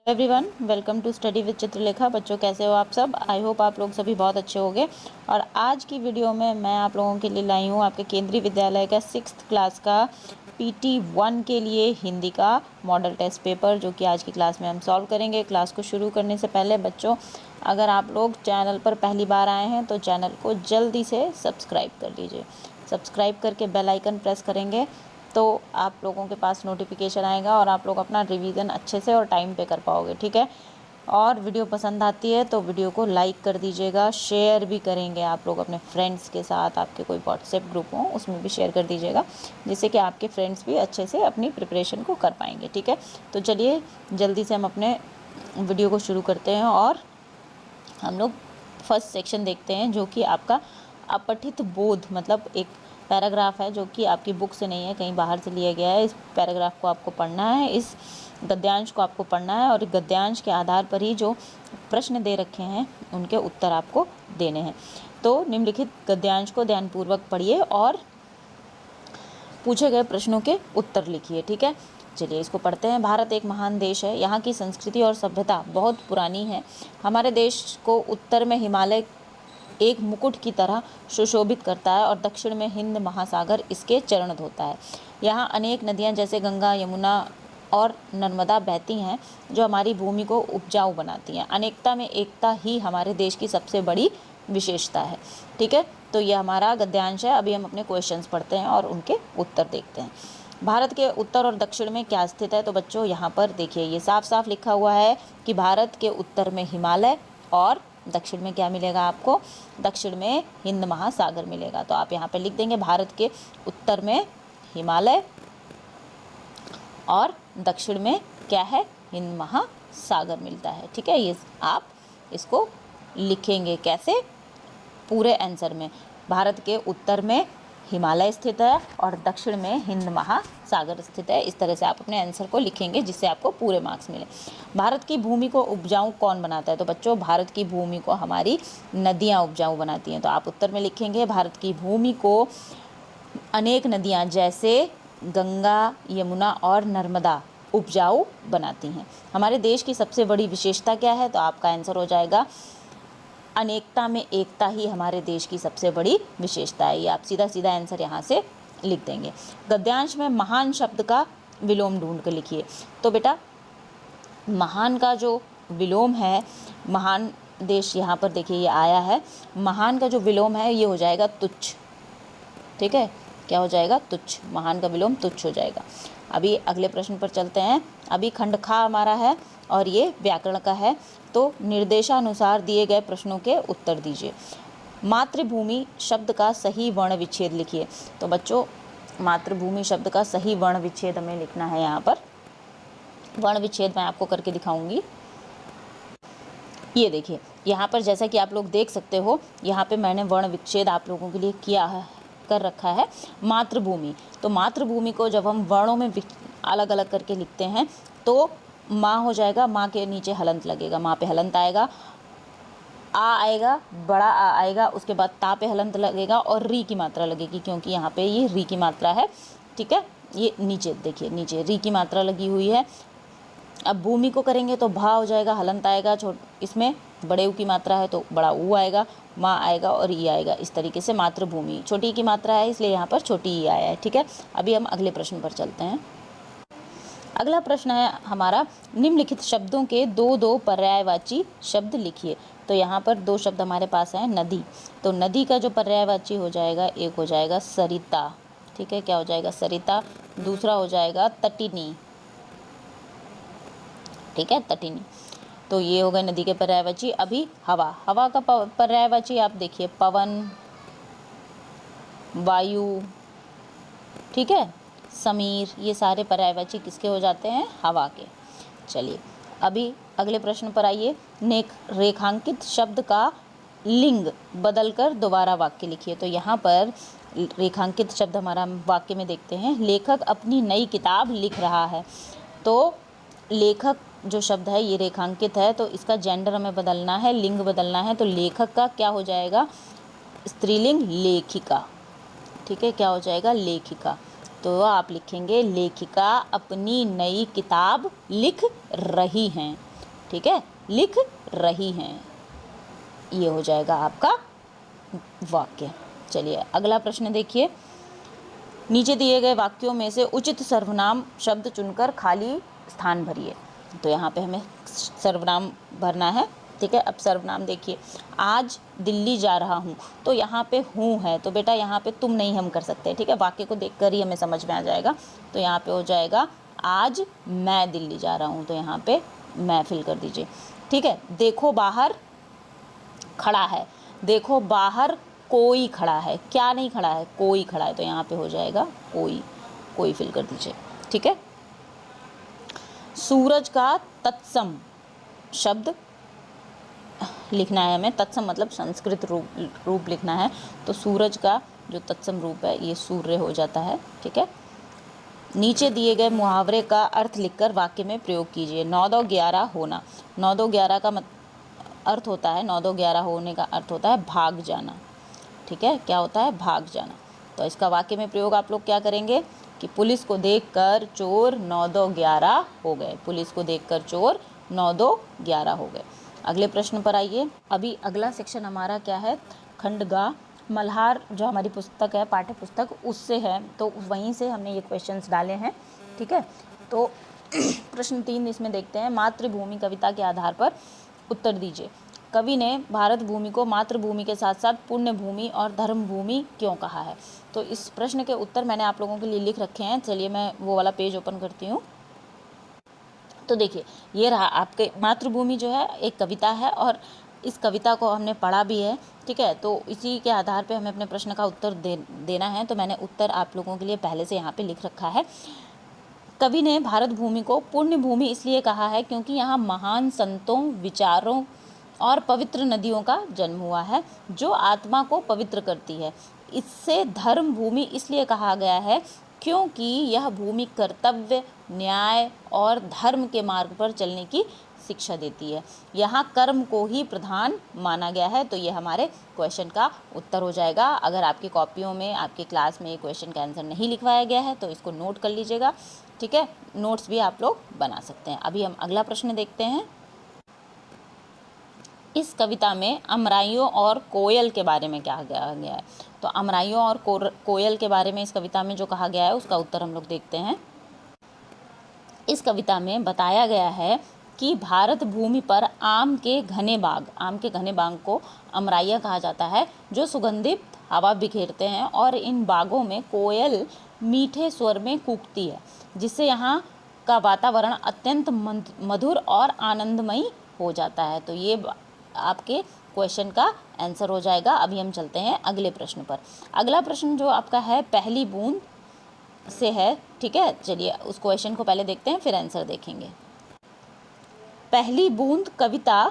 Everyone, welcome to study with Chitralekha. बच्चों, कैसे हो आप सब? आई होप आप लोग सभी बहुत अच्छे होंगे। और आज की वीडियो में मैं आप लोगों के लिए लाई हूँ आपके केंद्रीय विद्यालय का 6th क्लास का PT1 के लिए हिंदी का मॉडल टेस्ट पेपर, जो कि आज की क्लास में हम सॉल्व करेंगे। क्लास को शुरू करने से पहले बच्चों, अगर आप लोग चैनल पर पहली बार आए हैं तो चैनल को जल्दी से सब्सक्राइब कर लीजिए। सब्सक्राइब करके बेल आइकन प्रेस करेंगे तो आप लोगों के पास नोटिफिकेशन आएगा और आप लोग अपना रिवीजन अच्छे से और टाइम पे कर पाओगे, ठीक है। और वीडियो पसंद आती है तो वीडियो को लाइक कर दीजिएगा, शेयर भी करेंगे आप लोग अपने फ्रेंड्स के साथ। आपके कोई व्हाट्सएप ग्रुप हो उसमें भी शेयर कर दीजिएगा, जिससे कि आपके फ्रेंड्स भी अच्छे से अपनी प्रिपरेशन को कर पाएंगे, ठीक है। तो चलिए जल्दी से हम अपने वीडियो को शुरू करते हैं और हम लोग फर्स्ट सेक्शन देखते हैं, जो कि आपका अपठित बोध, मतलब एक पैराग्राफ है जो कि आपकी बुक से नहीं है, कहीं बाहर से लिया गया है। इस पैराग्राफ को आपको पढ़ना है, इस गद्यांश को आपको पढ़ना है और गद्यांश के आधार पर ही जो प्रश्न दे रखे हैं उनके उत्तर आपको देने हैं। तो निम्नलिखित गद्यांश को ध्यानपूर्वक पढ़िए और पूछे गए प्रश्नों के उत्तर लिखिए, ठीक है। चलिए इसको पढ़ते हैं। भारत एक महान देश है। यहाँ की संस्कृति और सभ्यता बहुत पुरानी है। हमारे देश को उत्तर में हिमालय एक मुकुट की तरह सुशोभित करता है और दक्षिण में हिंद महासागर इसके चरण धोता है। यहाँ अनेक नदियाँ जैसे गंगा, यमुना और नर्मदा बहती हैं, जो हमारी भूमि को उपजाऊ बनाती हैं। अनेकता में एकता ही हमारे देश की सबसे बड़ी विशेषता है, ठीक है। तो ये हमारा गद्यांश है। अभी हम अपने क्वेश्चंस पढ़ते हैं और उनके उत्तर देखते हैं। भारत के उत्तर और दक्षिण में क्या स्थित है? तो बच्चों यहाँ पर देखिए, ये साफ साफ लिखा हुआ है कि भारत के उत्तर में हिमालय और दक्षिण में क्या मिलेगा आपको? दक्षिण में हिंद महासागर मिलेगा। तो आप यहाँ पे लिख देंगे भारत के उत्तर में हिमालय और दक्षिण में क्या है? हिंद महासागर मिलता है, ठीक है। ये आप इसको लिखेंगे कैसे? पूरे आंसर में भारत के उत्तर में हिमालय स्थित है और दक्षिण में हिंद महासागर स्थित है। इस तरह से आप अपने आंसर को लिखेंगे जिससे आपको पूरे मार्क्स मिले। भारत की भूमि को उपजाऊ कौन बनाता है? तो बच्चों, भारत की भूमि को हमारी नदियाँ उपजाऊ बनाती हैं। तो आप उत्तर में लिखेंगे भारत की भूमि को अनेक नदियाँ जैसे गंगा, यमुना और नर्मदा उपजाऊ बनाती हैं। हमारे देश की सबसे बड़ी विशेषता क्या है? तो आपका आंसर हो जाएगा अनेकता में एकता ही हमारे देश की सबसे बड़ी विशेषता है। ये आप सीधा सीधा आंसर यहाँ से लिख देंगे। गद्यांश में महान शब्द का विलोम ढूंढ कर लिखिए। तो बेटा, महान का जो विलोम है, महान देश यहाँ पर देखिए ये आया है। महान का जो विलोम है ये हो जाएगा तुच्छ, ठीक है। क्या हो जाएगा? तुच्छ। महान का विलोम तुच्छ हो जाएगा। अभी अगले प्रश्न पर चलते हैं। अभी खंड खा हमारा है और ये व्याकरण का है। तो निर्देशानुसार दिए गए प्रश्नों के उत्तर दीजिए। मातृभूमि शब्द का सही वर्ण विच्छेद लिखिए। तो बच्चों, मातृभूमि शब्द का सही वर्ण विच्छेद हमें लिखना है। यहाँ पर वर्ण विच्छेद मैं आपको करके दिखाऊंगी। ये देखिए, यहाँ पर जैसा कि आप लोग देख सकते हो, यहाँ पे मैंने वर्ण विच्छेद आप लोगों के लिए किया है, कर रखा है। मातृभूमि, तो मातृभूमि को जब हम वर्णों में अलग अलग करके लिखते हैं तो माँ हो जाएगा, माँ के नीचे हलंत लगेगा, माँ पे हलंत आएगा, आ आएगा, बड़ा आ आएगा, उसके बाद ता पे हलंत लगेगा और री की मात्रा लगेगी, क्योंकि यहाँ पे ये री की मात्रा है, ठीक है। ये नीचे देखिए, नीचे री की मात्रा लगी हुई है। अब भूमि को करेंगे तो भा हो जाएगा, हलंत आएगा, इसमें बड़े ऊ की मात्रा है तो बड़ा ऊ आएगा, माँ आएगा और ई आएगा। इस तरीके से मातृभूमि, छोटी की मात्रा है इसलिए यहाँ पर छोटी ई आया है, ठीक है। अभी हम अगले प्रश्न पर चलते हैं। अगला प्रश्न है हमारा, निम्नलिखित शब्दों के दो दो पर्यायवाची शब्द लिखिए। तो यहाँ पर दो शब्द हमारे पास हैं। नदी, तो नदी का जो पर्यायवाची हो जाएगा, एक हो जाएगा सरिता, ठीक है। क्या हो जाएगा? सरिता। दूसरा हो जाएगा तटिनी, ठीक है, तटिनी। तो ये हो गए नदी के पर्यायवाची। अभी हवा, हवा का पर्यायवाची आप देखिए, पवन, वायु, ठीक है, समीर, ये सारे पर्यायवाची किसके हो जाते हैं? हवा के। चलिए अभी अगले प्रश्न पर आइए। रेखांकित शब्द का लिंग बदलकर दोबारा वाक्य लिखिए। तो यहाँ पर रेखांकित शब्द हमारा वाक्य में देखते हैं, लेखक अपनी नई किताब लिख रहा है। तो लेखक जो शब्द है ये रेखांकित है, तो इसका जेंडर हमें बदलना है, लिंग बदलना है। तो लेखक का क्या हो जाएगा? स्त्रीलिंग लेखिका, ठीक है। क्या हो जाएगा? लेखिका। तो आप लिखेंगे लेखिका अपनी नई किताब लिख रही हैं। ठीक है, लिख रही हैं। ये हो जाएगा आपका वाक्य। चलिए अगला प्रश्न देखिए, नीचे दिए गए वाक्यों में से उचित सर्वनाम शब्द चुनकर खाली स्थान भरिए। तो यहाँ पे हमें सर्वनाम भरना है, ठीक है। अब सर्वनाम देखिए, आज दिल्ली जा रहा हूँ, तो यहाँ पे हूँ है, तो बेटा यहाँ पे तुम नहीं हम कर सकते, ठीक है। वाक्य को देखकर ही हमें समझ में आ जाएगा। तो यहाँ पे हो जाएगा आज मैं दिल्ली जा रहा हूँ, तो यहाँ पे मैं फिल कर दीजिए, ठीक है। देखो बाहर खड़ा है, देखो बाहर कोई खड़ा है, क्या नहीं खड़ा है, कोई खड़ा है, तो यहाँ पे हो जाएगा कोई, कोई फिल कर दीजिए, ठीक है। सूरज का तत्सम शब्द लिखना है हमें, तत्सम मतलब संस्कृत रूप लिखना है। तो सूरज का जो तत्सम रूप है ये सूर्य हो जाता है, ठीक है। नीचे दिए गए मुहावरे का अर्थ लिखकर वाक्य में प्रयोग कीजिए। 9-2-11 होना, 9-2-11 का अर्थ होता है, 9-2-11 होने का अर्थ होता है भाग जाना, ठीक है। क्या होता है? भाग जाना। तो इसका वाक्य में प्रयोग आप लोग क्या करेंगे कि पुलिस को देखकर चोर 9-2-11 हो गए, पुलिस को देखकर चोर 9-2-11 हो गए। अगले प्रश्न पर आइए। अभी अगला सेक्शन हमारा क्या है? खंडगा मल्हार जो हमारी पुस्तक है, पाठ्य पुस्तक, उससे है, तो वहीं से हमने ये क्वेश्चंस डाले हैं, ठीक है। तो प्रश्न 3 इसमें देखते हैं, मातृभूमि कविता के आधार पर उत्तर दीजिए। कवि ने भारत भूमि को मातृभूमि के साथ साथ पुण्य भूमि और धर्म भूमि क्यों कहा है? तो इस प्रश्न के उत्तर मैंने आप लोगों के लिए लिख रखे हैं। चलिए मैं वो वाला पेज ओपन करती हूँ। तो देखिए ये रहा आपके, मातृभूमि जो है एक कविता है और इस कविता को हमने पढ़ा भी है, ठीक है। तो इसी के आधार पे हमें अपने प्रश्न का उत्तर देना है। तो मैंने उत्तर आप लोगों के लिए पहले से यहाँ पे लिख रखा है। कवि ने भारत भूमि को पुण्य भूमि इसलिए कहा है क्योंकि यहाँ महान संतों, विचारों और पवित्र नदियों का जन्म हुआ है जो आत्मा को पवित्र करती है। इससे धर्म भूमि इसलिए कहा गया है क्योंकि यह भूमि कर्तव्य, न्याय और धर्म के मार्ग पर चलने की शिक्षा देती है। यहाँ कर्म को ही प्रधान माना गया है। तो ये हमारे क्वेश्चन का उत्तर हो जाएगा। अगर आपकी कॉपियों में, आपकी क्लास में ये क्वेश्चन का आंसर नहीं लिखवाया गया है तो इसको नोट कर लीजिएगा, ठीक है। नोट्स भी आप लोग बना सकते हैं। अभी हम अगला प्रश्न देखते हैं। इस कविता में अमराइयों और कोयल के बारे में क्या कहा गया है? तो अमराइयों और कोयल के बारे में इस कविता में जो कहा गया है उसका उत्तर हम लोग देखते हैं। इस कविता में बताया गया है कि भारत भूमि पर आम के घने बाग को अमराइयाँ कहा जाता है जो सुगंधित हवा बिखेरते हैं, और इन बागों में कोयल मीठे स्वर में कूकती है जिससे यहाँ का वातावरण अत्यंत मधुर और आनंदमयी हो जाता है। तो ये आपके क्वेश्चन का आंसर हो जाएगा। अभी हम चलते हैं अगले प्रश्न पर। अगला प्रश्न जो आपका है पहली बूंद से है, ठीक है। चलिए उस क्वेश्चन को पहले देखते हैं फिर आंसर देखेंगे। पहली बूंद कविता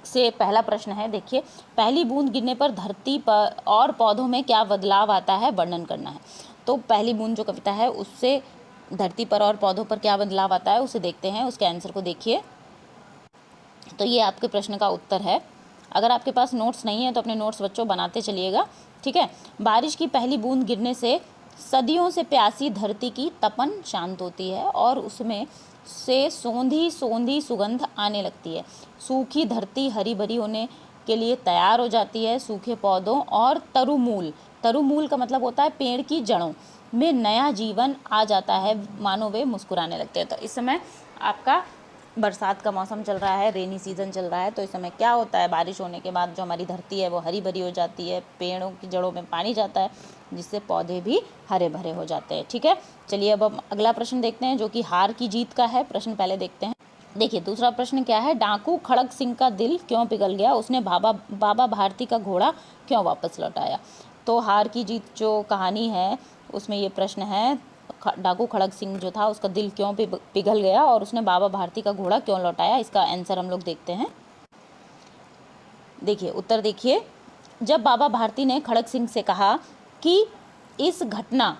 से पहला प्रश्न है, देखिए, पहली बूंद गिरने पर धरती पर और पौधों में क्या बदलाव आता है, वर्णन करना है। तो पहली बूंद जो कविता है उससे धरती पर और पौधों पर क्या बदलाव आता है उसे देखते हैं, उसके आंसर को देखिए। तो ये आपके प्रश्न का उत्तर है। अगर आपके पास नोट्स नहीं है तो अपने नोट्स बच्चों बनाते चलिएगा, ठीक है। बारिश की पहली बूंद गिरने से सदियों से प्यासी धरती की तपन शांत होती है और उसमें से सोंधी सोंधी सुगंध आने लगती है। सूखी धरती हरी भरी होने के लिए तैयार हो जाती है। सूखे पौधों और तरुमूल का मतलब होता है पेड़ की जड़ों में नया जीवन आ जाता है, मानो वे मुस्कुराने लगते हैं। तो इस समय आपका बरसात का मौसम चल रहा है, रेनी सीज़न चल रहा है। तो इस समय क्या होता है, बारिश होने के बाद जो हमारी धरती है वो हरी भरी हो जाती है, पेड़ों की जड़ों में पानी जाता है जिससे पौधे भी हरे भरे हो जाते हैं, ठीक है। चलिए अब हम अगला प्रश्न देखते हैं जो कि हार की जीत का है। प्रश्न पहले देखते हैं। देखिए दूसरा प्रश्न क्या है, डाकू खड़ग सिंह का दिल क्यों पिघल गया, उसने बाबा भारती का घोड़ा क्यों वापस लौटाया। तो हार की जीत जो कहानी है उसमें ये प्रश्न है, डाकू खड़ग सिंह जो था उसका दिल क्यों पिघल गया और उसने बाबा भारती का घोड़ा क्यों लौटाया। इसका आंसर हम लोग देखते हैं। देखिए उत्तर देखिए, जब बाबा भारती ने खड़ग सिंह से कहा कि इस घटना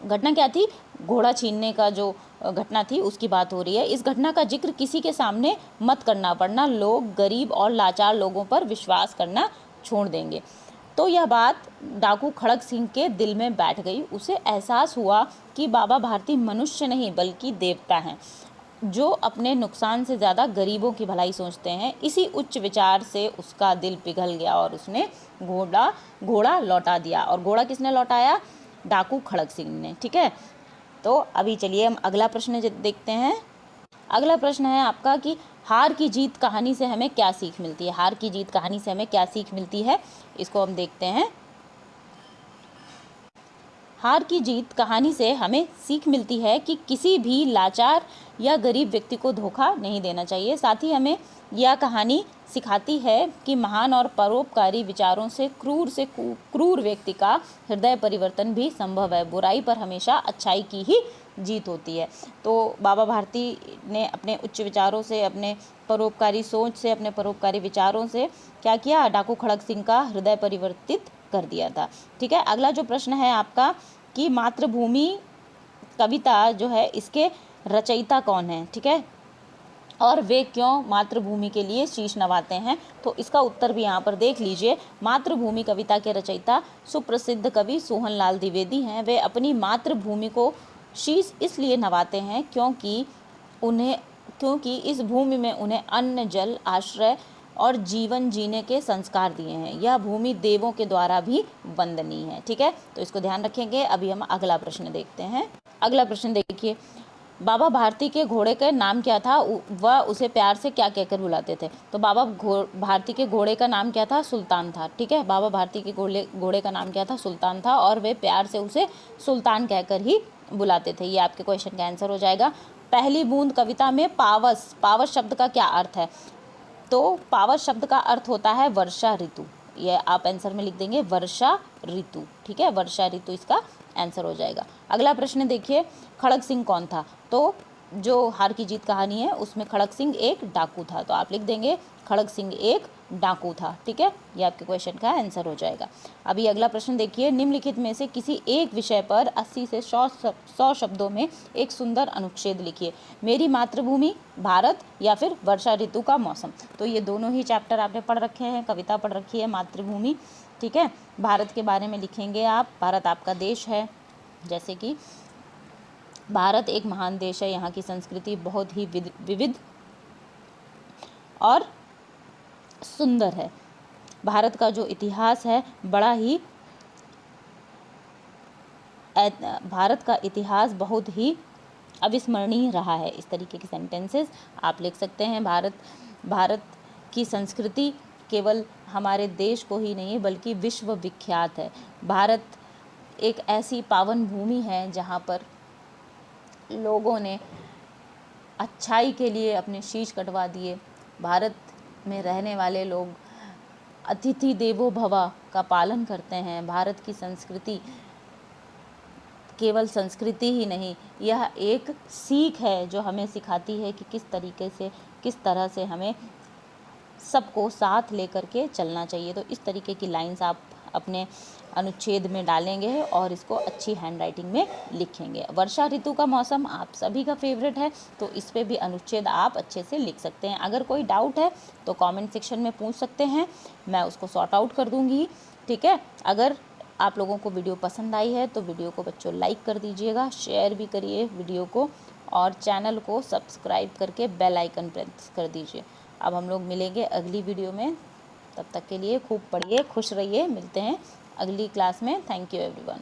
क्या थी, घोड़ा छीनने का जो घटना थी उसकी बात हो रही है, इस घटना का जिक्र किसी के सामने मत करना वरना लोग गरीब और लाचार लोगों पर विश्वास करना छोड़ देंगे। तो यह बात डाकू खड़ग सिंह के दिल में बैठ गई। उसे एहसास हुआ कि बाबा भारती मनुष्य नहीं बल्कि देवता हैं जो अपने नुकसान से ज़्यादा गरीबों की भलाई सोचते हैं। इसी उच्च विचार से उसका दिल पिघल गया और उसने घोड़ा लौटा दिया। और घोड़ा किसने लौटाया? डाकू खड़ग सिंह ने। ठीक है, तो अभी चलिए हम अगला प्रश्न देखते हैं। अगला प्रश्न है आपका कि हार की जीत कहानी से हमें क्या सीख मिलती है। हार की जीत कहानी से हमें क्या सीख मिलती है, इसको हम देखते हैं। हार की जीत कहानी से हमें सीख मिलती है कि किसी भी लाचार या गरीब व्यक्ति को धोखा नहीं देना चाहिए। साथ ही हमें यह कहानी सिखाती है कि महान और परोपकारी विचारों से क्रूर व्यक्ति का हृदय परिवर्तन भी संभव है। बुराई पर हमेशा अच्छाई की ही जीत होती है। तो बाबा भारती ने अपने उच्च विचारों से, अपने परोपकारी सोच से, अपने परोपकारी विचारों से क्या किया? डाकू खड़ग सिंह का हृदय परिवर्तित कर दिया था। ठीक है, अगला जो प्रश्न है आपका कि मातृभूमि कविता जो है इसके रचयिता कौन है। ठीक है, और वे क्यों मातृभूमि के लिए शीश नवाते हैं, तो इसका उत्तर भी यहाँ पर देख लीजिए। मातृभूमि कविता के रचयिता सुप्रसिद्ध कवि सोहनलाल द्विवेदी हैं। वे अपनी मातृभूमि को शीश इसलिए नवाते हैं क्योंकि इस भूमि में उन्हें अन्न, जल, आश्रय और जीवन जीने के संस्कार दिए हैं। यह भूमि देवों के द्वारा भी वंदनीय है। ठीक है, तो इसको ध्यान रखेंगे। अभी हम अगला प्रश्न देखते हैं। अगला प्रश्न देखिए, बाबा भारती के घोड़े का नाम क्या था? वह उसे प्यार से क्या कहकर बुलाते थे? तो बाबा भारती के घोड़े का नाम क्या था? सुल्तान था। ठीक है, बाबा भारती के घोड़े का नाम क्या था? सुल्तान था, और वे प्यार से उसे सुल्तान कहकर ही बुलाते थे। ये आपके क्वेश्चन का आंसर हो जाएगा। पहली बूंद कविता में पावस शब्द का क्या अर्थ है? तो पावस शब्द का अर्थ होता है वर्षा ऋतु। ये आप आंसर में लिख देंगे वर्षा ऋतु। ठीक है, वर्षा ऋतु इसका आंसर हो जाएगा। अगला प्रश्न देखिए, खड़ग सिंह कौन था? तो जो हार की जीत कहानी है उसमें खड़ग सिंह एक डाकू था, तो आप लिख देंगे खड़ग सिंह एक डाकू था। ठीक है, ये आपके क्वेश्चन का आंसर हो जाएगा। अभी अगला प्रश्न देखिए, निम्नलिखित में से किसी एक विषय पर 80 से 100 शब्दों में एक सुंदर अनुच्छेद लिखिए। मेरी मातृभूमि, भारत, या फिर वर्षा ऋतु का मौसम। तो ये दोनों ही चैप्टर आपने पढ़ रखे हैं, कविता पढ़ रखी है मातृभूमि। ठीक है, भारत के बारे में लिखेंगे आप। भारत आपका देश है, जैसे कि भारत एक महान देश है। यहाँ की संस्कृति बहुत ही विविध और सुंदर है। भारत का जो इतिहास है भारत का इतिहास बहुत ही अविस्मरणीय रहा है। इस तरीके की सेंटेंसेस आप लिख सकते हैं। भारत की संस्कृति केवल हमारे देश को ही नहीं बल्कि विश्व विख्यात है। भारत एक ऐसी पावन भूमि है जहाँ पर लोगों ने अच्छाई के लिए अपने शीश कटवा दिए। भारत में रहने वाले लोग अतिथि देवो भव का पालन करते हैं। भारत की संस्कृति केवल संस्कृति ही नहीं, यह एक सीख है जो हमें सिखाती है कि किस तरह से हमें सबको साथ लेकर के चलना चाहिए। तो इस तरीके की लाइंस आप अपने अनुच्छेद में डालेंगे और इसको अच्छी हैंडराइटिंग में लिखेंगे। वर्षा ऋतु का मौसम आप सभी का फेवरेट है, तो इस पे भी अनुच्छेद आप अच्छे से लिख सकते हैं। अगर कोई डाउट है तो कमेंट सेक्शन में पूछ सकते हैं, मैं उसको सॉर्ट आउट कर दूंगी। ठीक है, अगर आप लोगों को वीडियो पसंद आई है तो वीडियो को बच्चों लाइक कर दीजिएगा, शेयर भी करिए वीडियो को, और चैनल को सब्सक्राइब करके बेल आइकन प्रेस कर दीजिए। अब हम लोग मिलेंगे अगली वीडियो में, तब तक के लिए खूब पढ़िए, खुश रहिए। मिलते हैं अगली क्लास में। Thank you everyone.